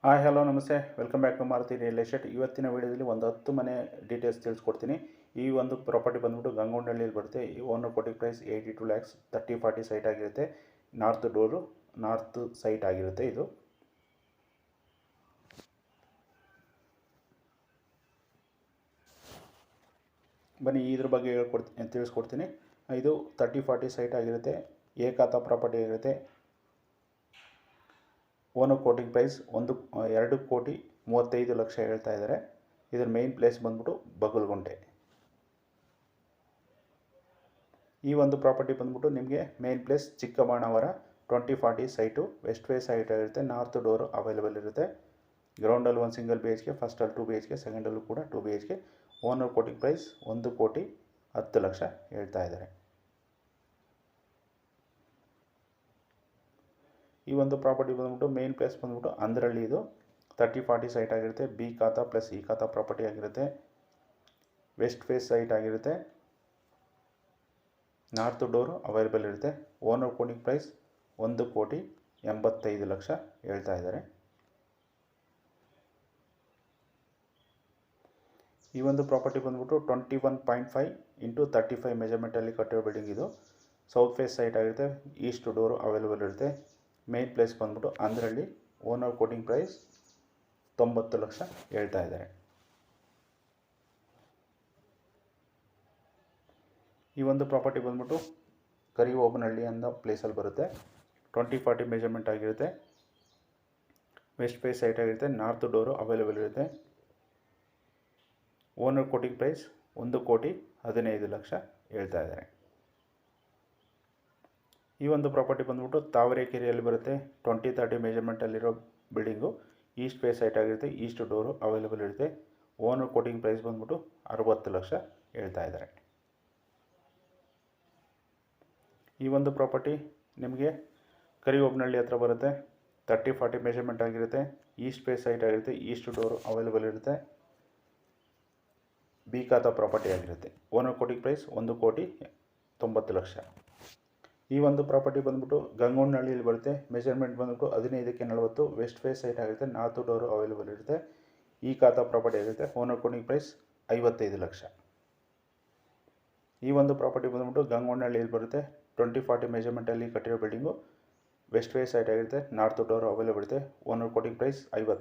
Hi hello namaste, welcome back to Maruti real estate. ಇವತ್ತಿನ ವಿಡಿಯೋದಲ್ಲಿ ಒಂದು 10 ಮನೆ ಡೀಟೇಲ್ಸ್ ತಿಳಿಸ್ಕೊಡ್ತೀನಿ. ಈ ಒಂದು ಪ್ರಾಪರ್ಟಿ ಬಂದ್ಬಿಟ್ಟು ಗಂಗೊಂಡಳ್ಳಿಯಲ್ಲಿ ಬರುತ್ತೆ. ಈ ಓನರ್ ಕೋಟಿ ಪ್ರೈಸ್ 82 ಲ್ಯಾಕ್ಸ್ 30-40 ಸೈಟ್ ಆಗಿರುತ್ತೆ. ನಾರ್ತ್ ಡೋರು, ನಾರ್ತ್ ಸೈಟ್ ಆಗಿರುತ್ತೆ ಇದು. ಬನ್ನಿ ಇದ್ರ ಬಗ್ಗೆ ತಿಳಿಸ್ಕೊಡ್ತೀನಿ. ಇದು 30-40 ಸೈಟ್ ಆಗಿರುತ್ತೆ. ಏಕಾತ ಪ್ರಾಪರ್ಟಿ ಆಗಿರುತ್ತೆ. ಓನರ್ ಕೋಟಿಂಗ್ ಪ್ರೈಸ್ 2,35,00,000 ಹೇಳ್ತಾ ಇದ್ದಾರೆ. ಇದರ ಮೇನ್ ಪ್ಲೇಸ್ ಬಂದ್ಬಿಟ್ಟು ಬಗಲ್ಗುಂಟೆ. ಈ ಒಂದು ಪ್ರಾಪರ್ಟಿ ಬಂದ್ಬಿಟ್ಟು ನಿಮಗೆ main place Chikkabanavara 20-40 site. West face site ಆಗಿರುತ್ತೆ. ನಾರ್ತ್ ಡೋರು ಅವೈಲೇಬಲ್ ಇರುತ್ತೆ. ಗ್ರೌಂಡಲ್ಲಿ 1 ಸಿಂಗಲ್ BHK, ಫಸ್ಟಲ್ಲಿ 2 BHK, ಸೆಕೆಂಡಲ್ಲೂ ಕೂಡ 2 BHK. ಓನರ್ ಕೋಟಿಂಗ್ ಪ್ರೈಸ್ 1,10,00,000 ಹೇಳ್ತಾ ಇದ್ದಾರೆ. ಈ ಒಂದು ಪ್ರಾಪರ್ಟಿ ಬಂದ್ಬಿಟ್ಟು ಮೇನ್ ಪ್ಲೇಸ್ ಬಂದ್ಬಿಟ್ಟು ಅಂದ್ರಳ್ಳಿ. ಇದು 30-40 ಸೈಟ್ ಆಗಿರುತ್ತೆ. ಬಿ ಖಾತಾ ಪ್ಲಸ್ ಈ ಖಾತಾ ಪ್ರಾಪರ್ಟಿ ಆಗಿರುತ್ತೆ. ವೆಸ್ಟ್ ಫೇಸ್ ಸೈಟ್ ಆಗಿರುತ್ತೆ. ನಾರ್ತ್ ಡೋರು ಅವೈಲೇಬಲ್ ಇರುತ್ತೆ. ಓನರ್ ಕೋಟಿಂಗ್ ಪ್ರೈಸ್ 1,85,00,000 ಹೇಳ್ತಾ ಇದ್ದಾರೆ. ಈ ಒಂದು ಪ್ರಾಪರ್ಟಿ ಬಂದ್ಬಿಟ್ಟು 21.5 × 35 ಮೆಜರ್ಮೆಂಟಲ್ಲಿ ಕಟ್ಟಿರೋ ಬಿಲ್ಡಿಂಗ್ ಇದು. ಸೌತ್ ಫೇಸ್ ಸೈಟ್ ಆಗಿರುತ್ತೆ. ಈಸ್ಟ್ ಡೋರು ಅವೈಲೇಬಲ್ ಇರುತ್ತೆ. ಮೇನ್ ಪ್ಲೇಸ್ ಬಂದ್ಬಿಟ್ಟು Andrahalli. Owner quoting price 90 lakh ಹೇಳ್ತಾ ಇದ್ದಾರೆ. ಈ ಒಂದು ಪ್ರಾಪರ್ಟಿ ಬಂದ್ಬಿಟ್ಟು ಕರಿಓಬನಹಳ್ಳಿ ಅನ್ನೋ ಪ್ಲೇಸಲ್ಲಿ ಬರುತ್ತೆ. 20-40 ಮೆಜರ್ಮೆಂಟ್ ಆಗಿರುತ್ತೆ. ವೆಸ್ಟ್ ಫೇಸ್ ಸೈಟ್ ಆಗಿರುತ್ತೆ. ನಾರ್ತ್ ಡೋರು ಅವೈಲೇಬಲ್ ಇರುತ್ತೆ. ಓನರ್ ಕೋಟಿಂಗ್ ಪ್ರೈಸ್ 1,15,00,000 ಹೇಳ್ತಾ ಇದ್ದಾರೆ. ಈ ಒಂದು ಪ್ರಾಪರ್ಟಿ ಬಂದ್ಬಿಟ್ಟು ತಾವರೆಕೆರೆಯಲ್ಲಿ ಬರುತ್ತೆ. 20-30 ಮೆಜರ್ಮೆಂಟಲ್ಲಿರೋ ಬಿಲ್ಡಿಂಗು. ಈಸ್ಟ್ ಫೇಸ್ ಸೈಟ್ ಆಗಿರುತ್ತೆ. ಈಸ್ಟ್ ಡೋರು ಅವೈಲೇಬಲ್ ಇರುತ್ತೆ. ಓನರ್ ಕೋಟಿಂಗ್ ಪ್ರೈಸ್ ಬಂದ್ಬಿಟ್ಟು 60 ಲಕ್ಷ ಹೇಳ್ತಾ ಇದ್ದಾರೆ. ಈ ಒಂದು ಪ್ರಾಪರ್ಟಿ ನಿಮಗೆ ಕರಿಓಬನಹಳ್ಳಿ ಹತ್ರ ಬರುತ್ತೆ. 30-40 ಮೆಜರ್ಮೆಂಟ್ ಆಗಿರುತ್ತೆ. ಈಸ್ಟ್ ಫೇಸ್ ಸೈಟ್ ಆಗಿರುತ್ತೆ. ಈಸ್ಟ್ ಡೋರು ಅವೈಲೇಬಲ್ ಇರುತ್ತೆ. ಬಿ ಖಾತಾ ಪ್ರಾಪರ್ಟಿ ಆಗಿರುತ್ತೆ. Owner quoting price 1,90,00,000. ಈ ಒಂದು ಪ್ರಾಪರ್ಟಿ ಬಂದ್ಬಿಟ್ಟು ಗಂಗೊಂಡನಹಳ್ಳಿಯಲ್ಲಿ ಬರುತ್ತೆ. ಮೆಜರ್ಮೆಂಟ್ ಬಂದ್ಬಿಟ್ಟು 15-40. ವೆಸ್ಟ್ ಫೇಸ್ ಸೈಟ್ ಆಗಿರುತ್ತೆ. ನಾರ್ತ್ ಡೋರು ಅವೈಲೇಬಲ್ ಇರುತ್ತೆ. ಈ ಖಾತಾ ಪ್ರಾಪರ್ಟಿ ಆಗಿರುತ್ತೆ. Owner quoting price 55 lakh. ಈ ಒಂದು ಪ್ರಾಪರ್ಟಿ ಬಂದ್ಬಿಟ್ಟು ಗಂಗೊಂಡನಹಳ್ಳಿಯಲ್ಲಿ ಬರುತ್ತೆ. 20-40 ಮೆಜರ್ಮೆಂಟಲ್ಲಿ ಕಟ್ಟಿರೋ ಬಿಲ್ಡಿಂಗು. ವೆಸ್ಟ್ ಫೇಸ್ ಸೈಟ್ ಆಗಿರುತ್ತೆ. ನಾರ್ತ್ ಡೋರು ಅವೈಲೇಬಲ್ ಇರುತ್ತೆ. Owner quoting price 50 lakh.